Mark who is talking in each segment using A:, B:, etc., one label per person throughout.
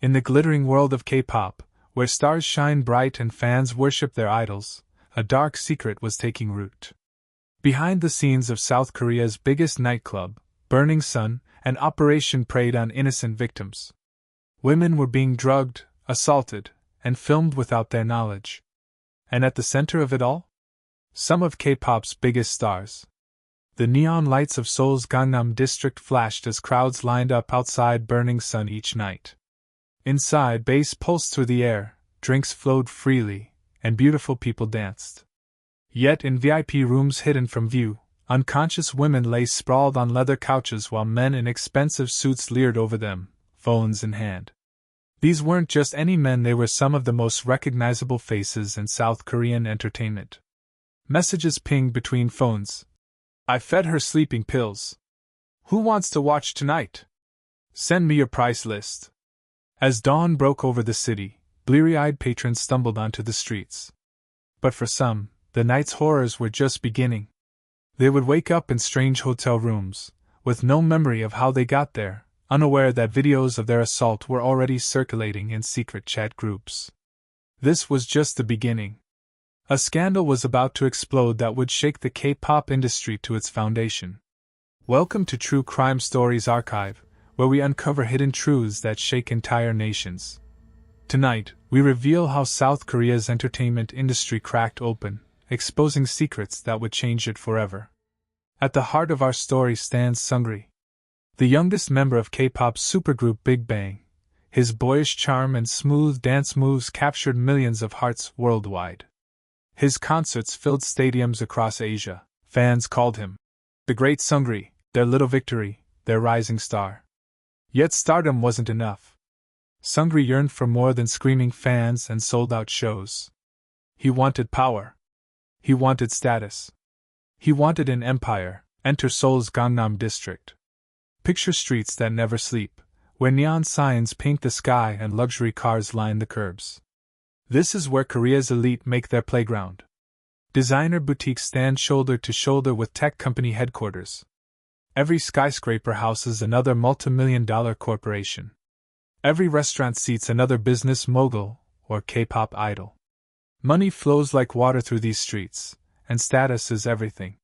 A: In the glittering world of K-pop, where stars shine bright and fans worship their idols, a dark secret was taking root. Behind the scenes of South Korea's biggest nightclub, Burning Sun, an operation preyed on innocent victims. Women were being drugged, assaulted, and filmed without their knowledge. And at the center of it all? Some of K-pop's biggest stars. The neon lights of Seoul's Gangnam district flashed as crowds lined up outside Burning Sun each night. Inside, bass pulsed through the air, drinks flowed freely, and beautiful people danced. Yet in VIP rooms hidden from view, unconscious women lay sprawled on leather couches while men in expensive suits leered over them, phones in hand. These weren't just any men, they were some of the most recognizable faces in South Korean entertainment. Messages pinged between phones. I fed her sleeping pills. Who wants to watch tonight? Send me your price list. As dawn broke over the city, bleary-eyed patrons stumbled onto the streets. But for some, the night's horrors were just beginning. They would wake up in strange hotel rooms, with no memory of how they got there, unaware that videos of their assault were already circulating in secret chat groups. This was just the beginning. A scandal was about to explode that would shake the K-pop industry to its foundation. Welcome to True Crime Stories Archive, where we uncover hidden truths that shake entire nations. Tonight, we reveal how South Korea's entertainment industry cracked open, exposing secrets that would change it forever. At the heart of our story stands Seungri, the youngest member of K-pop's supergroup BigBang. His boyish charm and smooth dance moves captured millions of hearts worldwide. His concerts filled stadiums across Asia. Fans called him the Great Seungri, their little victory, their rising star. Yet stardom wasn't enough. Seungri yearned for more than screaming fans and sold-out shows. He wanted power. He wanted status. He wanted an empire. Enter Seoul's Gangnam district. Picture streets that never sleep, where neon signs paint the sky and luxury cars line the curbs. This is where Korea's elite make their playground. Designer boutiques stand shoulder to shoulder with tech company headquarters. Every skyscraper houses another multi-million-dollar corporation. Every restaurant seats another business mogul or K-pop idol. Money flows like water through these streets, and status is everything.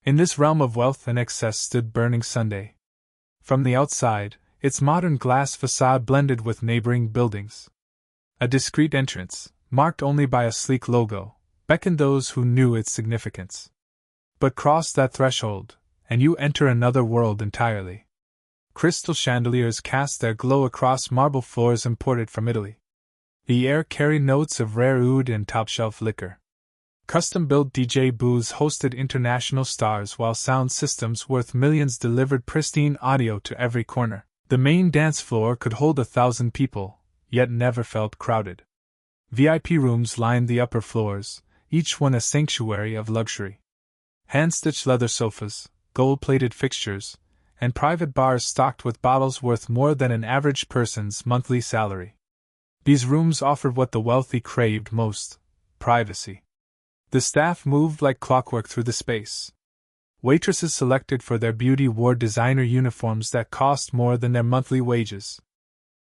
A: In this realm of wealth and excess stood Burning Sun. From the outside, its modern glass facade blended with neighboring buildings. A discreet entrance, marked only by a sleek logo, beckoned those who knew its significance. But cross that threshold, and you enter another world entirely. Crystal chandeliers cast their glow across marble floors imported from Italy. The air carried notes of rare oud and top-shelf liquor. Custom-built DJ booths hosted international stars, while sound systems worth millions delivered pristine audio to every corner. The main dance floor could hold 1,000 people, yet never felt crowded. VIP rooms lined the upper floors, each one a sanctuary of luxury. Hand-stitched leather sofas, gold-plated fixtures, and private bars stocked with bottles worth more than an average person's monthly salary. These rooms offered what the wealthy craved most: privacy. The staff moved like clockwork through the space. Waitresses selected for their beauty wore designer uniforms that cost more than their monthly wages.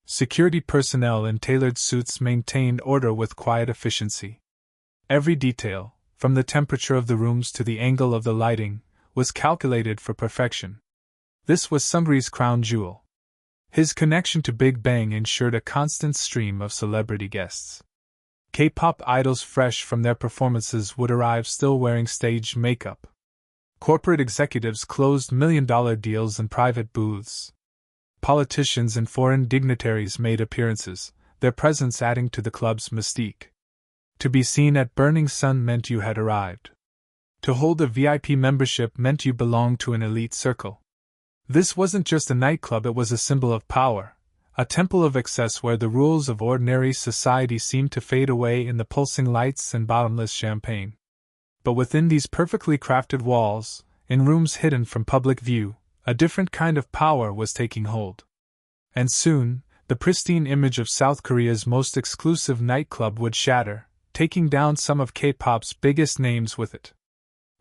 A: Security personnel in tailored suits maintained order with quiet efficiency. Every detail, from the temperature of the rooms to the angle of the lighting, was calculated for perfection. This was Seungri's crown jewel. His connection to BigBang ensured a constant stream of celebrity guests. K-pop idols fresh from their performances would arrive still wearing stage makeup. Corporate executives closed million-dollar deals in private booths. Politicians and foreign dignitaries made appearances, their presence adding to the club's mystique. To be seen at Burning Sun meant you had arrived. To hold a VIP membership meant you belonged to an elite circle. This wasn't just a nightclub, it was a symbol of power, a temple of excess where the rules of ordinary society seemed to fade away in the pulsing lights and bottomless champagne. But within these perfectly crafted walls, in rooms hidden from public view, a different kind of power was taking hold. And soon, the pristine image of South Korea's most exclusive nightclub would shatter, taking down some of K-pop's biggest names with it.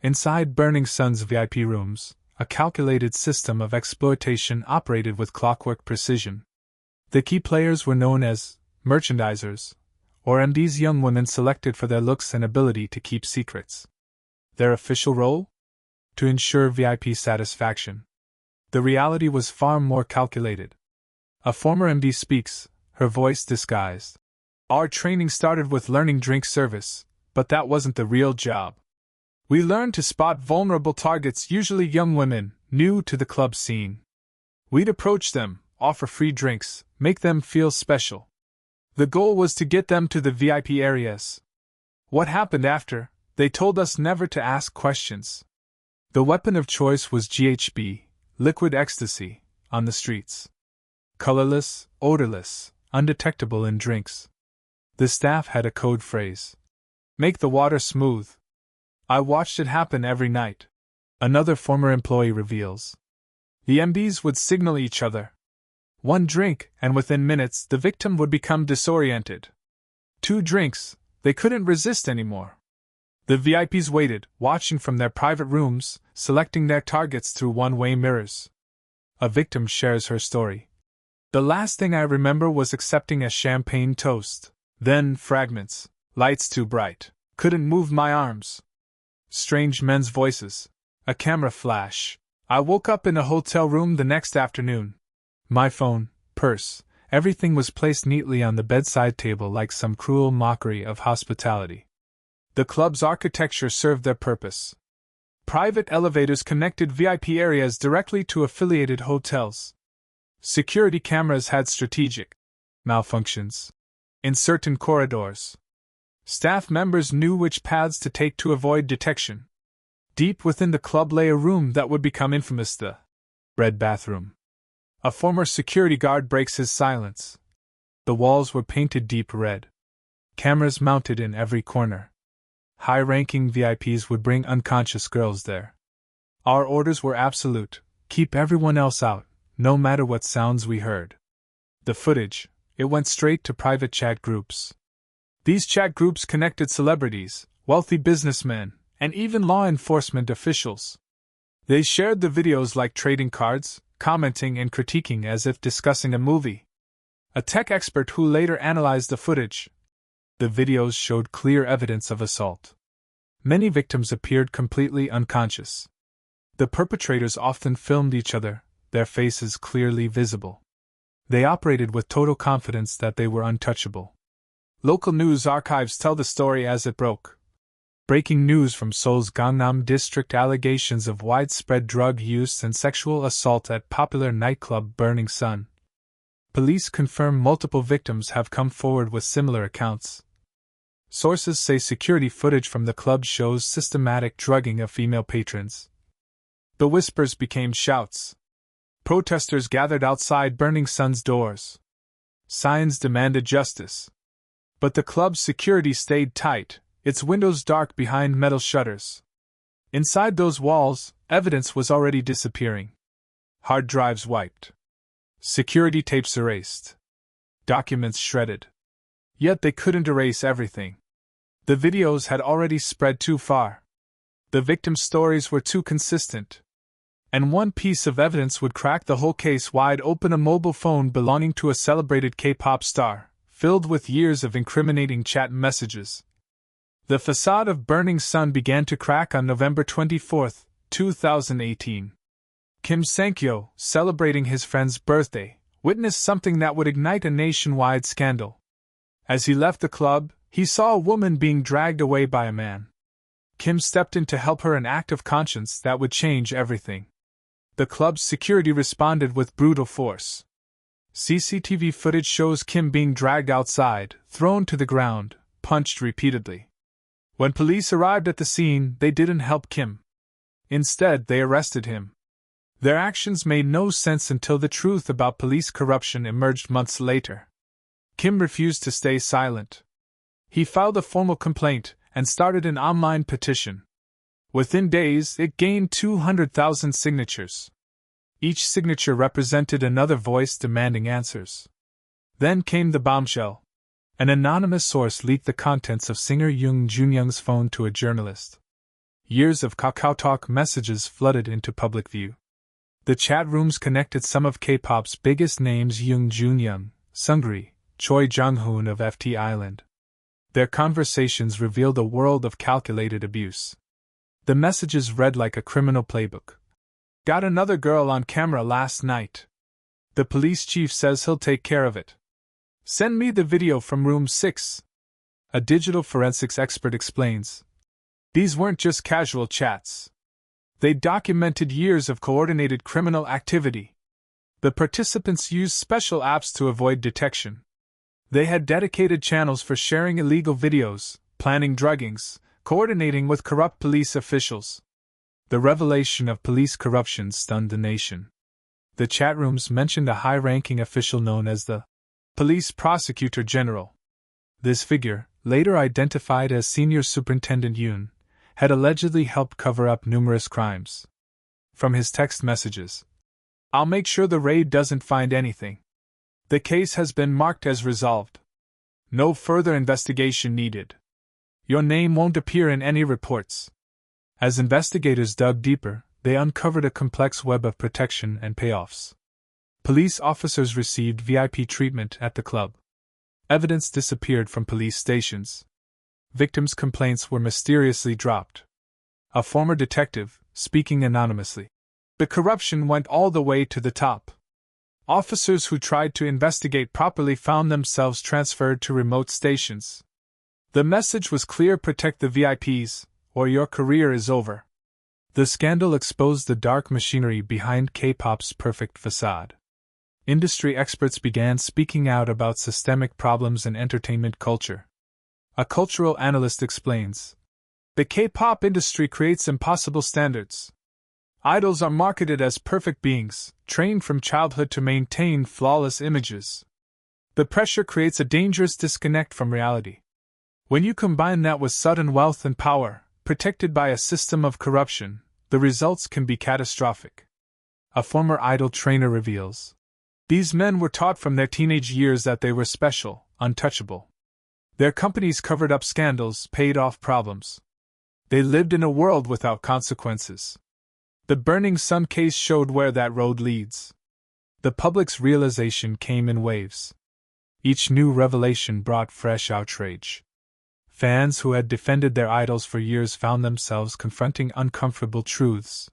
A: Inside Burning Sun's VIP rooms, a calculated system of exploitation operated with clockwork precision. The key players were known as merchandisers, or MDs, young women selected for their looks and ability to keep secrets. Their official role? To ensure VIP satisfaction. The reality was far more calculated. A former MD speaks, her voice disguised. Our training started with learning drink service, but that wasn't the real job. We learned to spot vulnerable targets, usually young women, new to the club scene. We'd approach them, offer free drinks, make them feel special. The goal was to get them to the VIP areas. What happened after? They told us never to ask questions. The weapon of choice was GHB, liquid ecstasy, on the streets. Colorless, odorless, undetectable in drinks. The staff had a code phrase. Make the water smooth. I watched it happen every night. Another former employee reveals. The MDs would signal each other. One drink, and within minutes the victim would become disoriented. 2 drinks, they couldn't resist anymore. The VIPs waited, watching from their private rooms, selecting their targets through one-way mirrors. A victim shares her story. The last thing I remember was accepting a champagne toast. Then fragments. Lights too bright. Couldn't move my arms. Strange men's voices. A camera flash. I woke up in a hotel room the next afternoon. My phone, purse, everything was placed neatly on the bedside table like some cruel mockery of hospitality. The club's architecture served their purpose. Private elevators connected VIP areas directly to affiliated hotels. Security cameras had strategic malfunctions in certain corridors. Staff members knew which paths to take to avoid detection. Deep within the club lay a room that would become infamous, the red bathroom. A former security guard breaks his silence. The walls were painted deep red. Cameras mounted in every corner. High-ranking VIPs would bring unconscious girls there. Our orders were absolute: keep everyone else out, no matter what sounds we heard. The footage, it went straight to private chat groups. These chat groups connected celebrities, wealthy businessmen, and even law enforcement officials. They shared the videos like trading cards, commenting and critiquing as if discussing a movie. A tech expert who later analyzed the footage. The videos showed clear evidence of assault. Many victims appeared completely unconscious. The perpetrators often filmed each other, their faces clearly visible. They operated with total confidence that they were untouchable. Local news archives tell the story as it broke. Breaking news from Seoul's Gangnam district: allegations of widespread drug use and sexual assault at popular nightclub Burning Sun. Police confirm multiple victims have come forward with similar accounts. Sources say security footage from the club shows systematic drugging of female patrons. The whispers became shouts. Protesters gathered outside Burning Sun's doors. Signs demanded justice. But the club's security stayed tight, its windows dark behind metal shutters. Inside those walls, evidence was already disappearing. Hard drives wiped. Security tapes erased. Documents shredded. Yet they couldn't erase everything. The videos had already spread too far. The victims' stories were too consistent. And one piece of evidence would crack the whole case wide open: a mobile phone belonging to a celebrated K-pop star, filled with years of incriminating chat messages. The facade of Burning Sun began to crack on November 24, 2018. Kim Sang-kyo, celebrating his friend's birthday, witnessed something that would ignite a nationwide scandal. As he left the club, he saw a woman being dragged away by a man. Kim stepped in to help her, an act of conscience that would change everything. The club's security responded with brutal force. CCTV footage shows Kim being dragged outside, thrown to the ground, punched repeatedly. When police arrived at the scene, they didn't help Kim. Instead, they arrested him. Their actions made no sense until the truth about police corruption emerged months later. Kim refused to stay silent. He filed a formal complaint and started an online petition. Within days, it gained 200,000 signatures. Each signature represented another voice demanding answers. Then came the bombshell. An anonymous source leaked the contents of singer Jung Junyoung's phone to a journalist. Years of KakaoTalk messages flooded into public view. The chat rooms connected some of K-pop's biggest names: Jung Junyoung, Seungri, Choi Jong-hoon of FT Island. Their conversations revealed a world of calculated abuse. The messages read like a criminal playbook. Got another girl on camera last night. The police chief says he'll take care of it. Send me the video from room 6. A digital forensics expert explains. These weren't just casual chats. They documented years of coordinated criminal activity. The participants used special apps to avoid detection. They had dedicated channels for sharing illegal videos, planning druggings, coordinating with corrupt police officials. The revelation of police corruption stunned the nation. The chat rooms mentioned a high-ranking official known as the Police Prosecutor General. This figure, later identified as Senior Superintendent Yoon, had allegedly helped cover up numerous crimes. From his text messages, "I'll make sure the raid doesn't find anything. The case has been marked as resolved. No further investigation needed. Your name won't appear in any reports." As investigators dug deeper, they uncovered a complex web of protection and payoffs. Police officers received VIP treatment at the club. Evidence disappeared from police stations. Victims' complaints were mysteriously dropped. A former detective, speaking anonymously. The corruption went all the way to the top. Officers who tried to investigate properly found themselves transferred to remote stations. The message was clear: protect the VIPs, or your career is over. The scandal exposed the dark machinery behind K-pop's perfect facade. Industry experts began speaking out about systemic problems in entertainment culture. A cultural analyst explains, "The K-pop industry creates impossible standards. Idols are marketed as perfect beings, trained from childhood to maintain flawless images. The pressure creates a dangerous disconnect from reality. When you combine that with sudden wealth and power, protected by a system of corruption, the results can be catastrophic." A former idol trainer reveals, "These men were taught from their teenage years that they were special, untouchable. Their companies covered up scandals, paid off problems. They lived in a world without consequences. The Burning Sun case showed where that road leads." The public's realization came in waves. Each new revelation brought fresh outrage. Fans who had defended their idols for years found themselves confronting uncomfortable truths.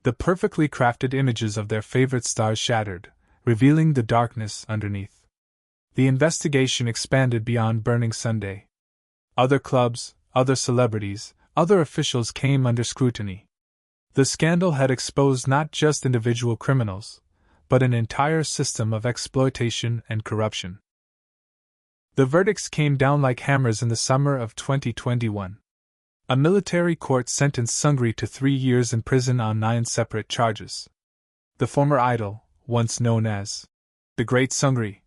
A: The perfectly crafted images of their favorite stars shattered, revealing the darkness underneath. The investigation expanded beyond Burning Sunday. Other clubs, other celebrities, other officials came under scrutiny. The scandal had exposed not just individual criminals, but an entire system of exploitation and corruption. The verdicts came down like hammers in the summer of 2021. A military court sentenced Seungri to 3 years in prison on 9 separate charges. The former idol, once known as the Great Seungri,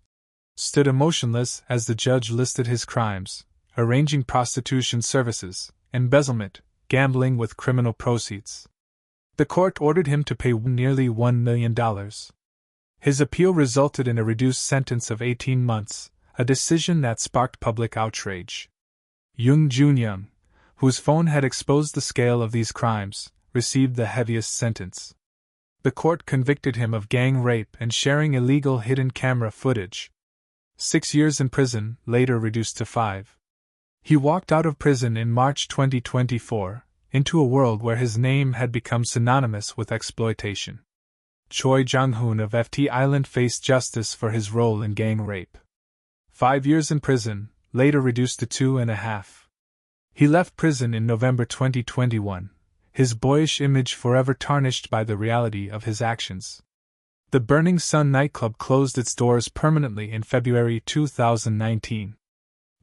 A: stood emotionless as the judge listed his crimes: arranging prostitution services, embezzlement, gambling with criminal proceeds. The court ordered him to pay nearly $1 million. His appeal resulted in a reduced sentence of 18 months, a decision that sparked public outrage. Young Jun-young, whose phone had exposed the scale of these crimes, received the heaviest sentence. The court convicted him of gang rape and sharing illegal hidden camera footage. 6 years in prison, later reduced to 5. He walked out of prison in March 2024, into a world where his name had become synonymous with exploitation. Choi Jong-hoon of FT Island faced justice for his role in gang rape. 5 years in prison, later reduced to 2.5. He left prison in November 2021, his boyish image forever tarnished by the reality of his actions. The Burning Sun nightclub closed its doors permanently in February 2019.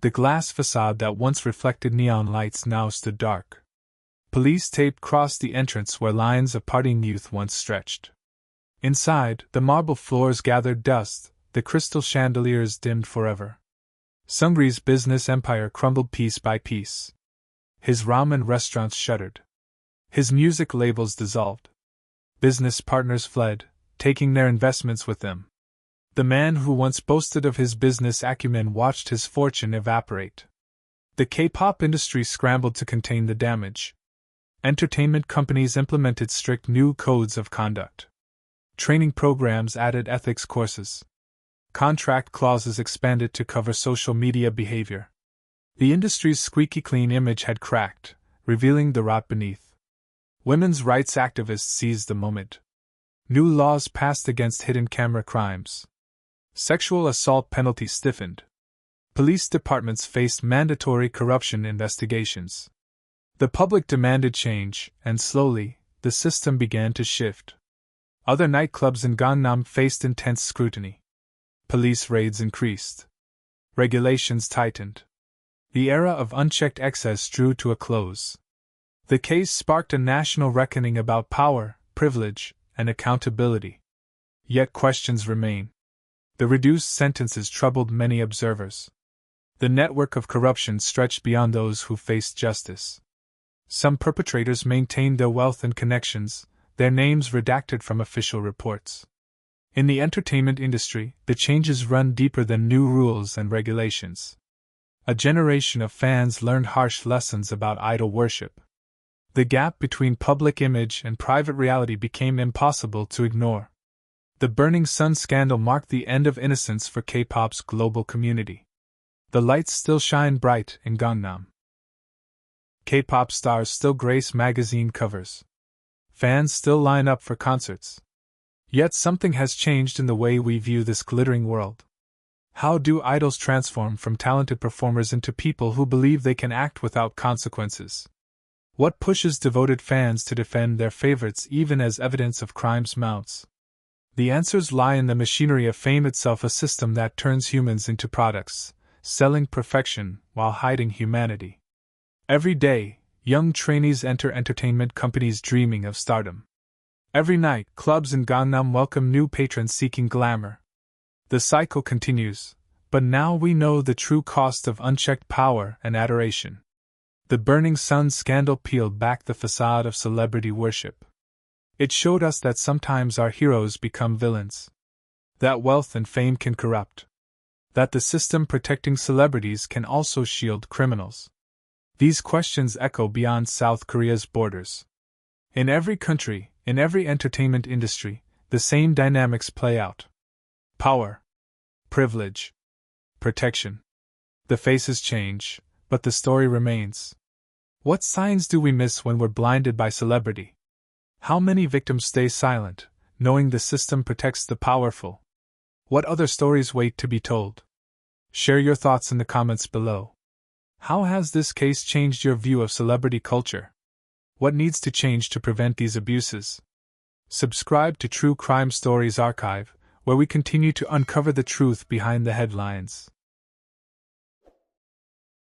A: The glass facade that once reflected neon lights now stood dark. Police tape crossed the entrance where lines of partying youth once stretched. Inside, the marble floors gathered dust, the crystal chandeliers dimmed forever. Seungri's business empire crumbled piece by piece. His ramen restaurants shuttered. His music labels dissolved. Business partners fled, taking their investments with them. The man who once boasted of his business acumen watched his fortune evaporate. The K-pop industry scrambled to contain the damage. Entertainment companies implemented strict new codes of conduct. Training programs added ethics courses. Contract clauses expanded to cover social media behavior. The industry's squeaky clean image had cracked, revealing the rot beneath. Women's rights activists seized the moment. New laws passed against hidden camera crimes. Sexual assault penalties stiffened. Police departments faced mandatory corruption investigations. The public demanded change, and slowly, the system began to shift. Other nightclubs in Gangnam faced intense scrutiny. Police raids increased. Regulations tightened. The era of unchecked excess drew to a close. The case sparked a national reckoning about power, privilege, and accountability. Yet questions remain. The reduced sentences troubled many observers. The network of corruption stretched beyond those who faced justice. Some perpetrators maintained their wealth and connections, their names redacted from official reports. In the entertainment industry, the changes run deeper than new rules and regulations. A generation of fans learned harsh lessons about idol worship. The gap between public image and private reality became impossible to ignore. The Burning Sun scandal marked the end of innocence for K-pop's global community. The lights still shine bright in Gangnam. K-pop stars still grace magazine covers. Fans still line up for concerts. Yet something has changed in the way we view this glittering world. How do idols transform from talented performers into people who believe they can act without consequences? What pushes devoted fans to defend their favorites even as evidence of crimes mounts? The answers lie in the machinery of fame itself, a system that turns humans into products, selling perfection while hiding humanity. Every day, young trainees enter entertainment companies dreaming of stardom. Every night, clubs in Gangnam welcome new patrons seeking glamour. The cycle continues, but now we know the true cost of unchecked power and adoration. The Burning Sun scandal peeled back the facade of celebrity worship. It showed us that sometimes our heroes become villains. That wealth and fame can corrupt. That the system protecting celebrities can also shield criminals. These questions echo beyond South Korea's borders. In every country, in every entertainment industry, the same dynamics play out. Power, privilege, protection. The faces change, but the story remains. What signs do we miss when we're blinded by celebrity? How many victims stay silent, knowing the system protects the powerful? What other stories wait to be told? Share your thoughts in the comments below. How has this case changed your view of celebrity culture? What needs to change to prevent these abuses? Subscribe to True Crime Stories Archive, where we continue to uncover the truth behind the headlines.